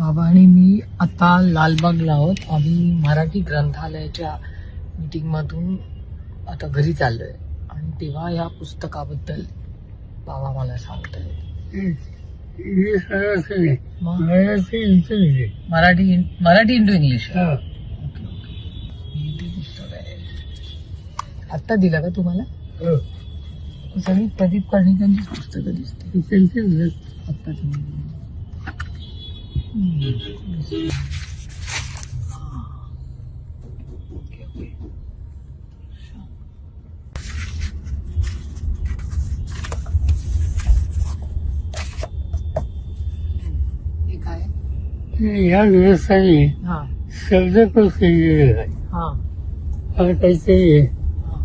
बाबा आणि मी आता लालबागला आहोत. आम्ही मराठी ग्रंथालयाच्या मीटिंग मधून आता घरी चाललोय आणि तेव्हा या पुस्तकाबद्दल बाबा मला सांगतायत. Marathi into English. Okay okay. Hindi पुस्तक आहे. आत्ता दिलं का तुम्हाला? सगळी प्रदीप कर्णिकांचीच पुस्तकं दिसते. आत्ता तुम्ही ओके ओके. हे काय? या व्यवस्थाने हा शब्दकोश लिहिलेला आहे. हा हा काहीतरी हा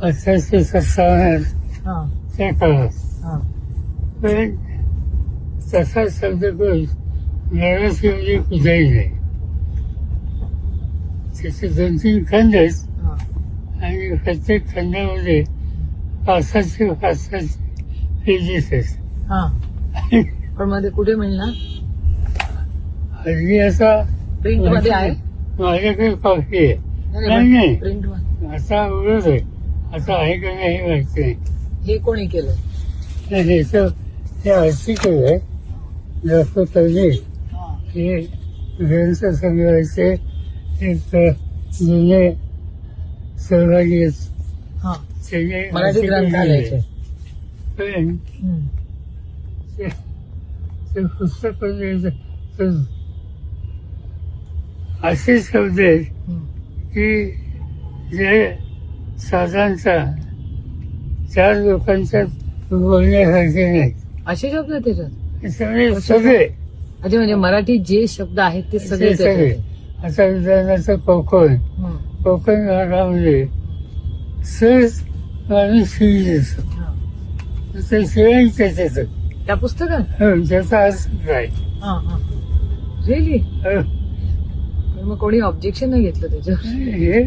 1857 हा त्या काळात. हा पण तसा शब्दकोश मराठीमध्ये कुठेही नाही. त्याचे 2-3 खंडच हा आणि प्रत्येक खंडामध्ये 500 पेजेस असतात. हा. पण मध्ये कुठे मिळणार? हल्ली असा प्रिंट मध्ये आहे? माझ्याकडे कॉपी आहे. नाही प्रिंट मध्ये. आता उडत आहे. आता आहे का नाही माहिती नाही. हे कोणी केलं? हे आर्टिकल आहे डॉक्टर कर्णे हे ग्रंथ संग्रहाचे एक जुने सहभागी आहेत. हा त्यांनी मराठी article ग्रंथालयाचे. लिहिले. पण ते पुस्तक असे शब्द आहेत की जे साधारणतः 4 लोकांच्या बोलण्यासारखे नाहीत. असे शब्द आहेत त्याच्यात? सगळे अच्छा, म्हणजे मराठी जे शब्द आहेत ते सगळे सगळे. त्याच्यात आहेत. आता उदाहरणार्थ कोकण भागामध्ये सहज माणूस शिवी असतो. तर शिवाय त्याच्यात त्या पुस्तकात? त्याचा अर्थ काय? रिअली? मग कोणी ऑब्जेक्शन नाही घेतलं त्याच्यावर? हे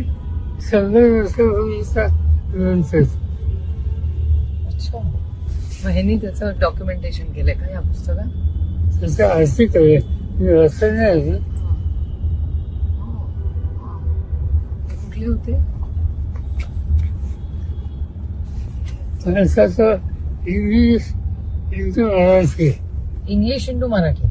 100 वर्षापूर्वीचा ग्रंथ. अच्छा, मग ह्यांनी त्याचं डॉक्युमेंटेशन केलंय का या पुस्तकात? त्याचं आर्थिक आहे. मी असं नाही कुठले होते? त्याचं English into Marathi. English into Marathi.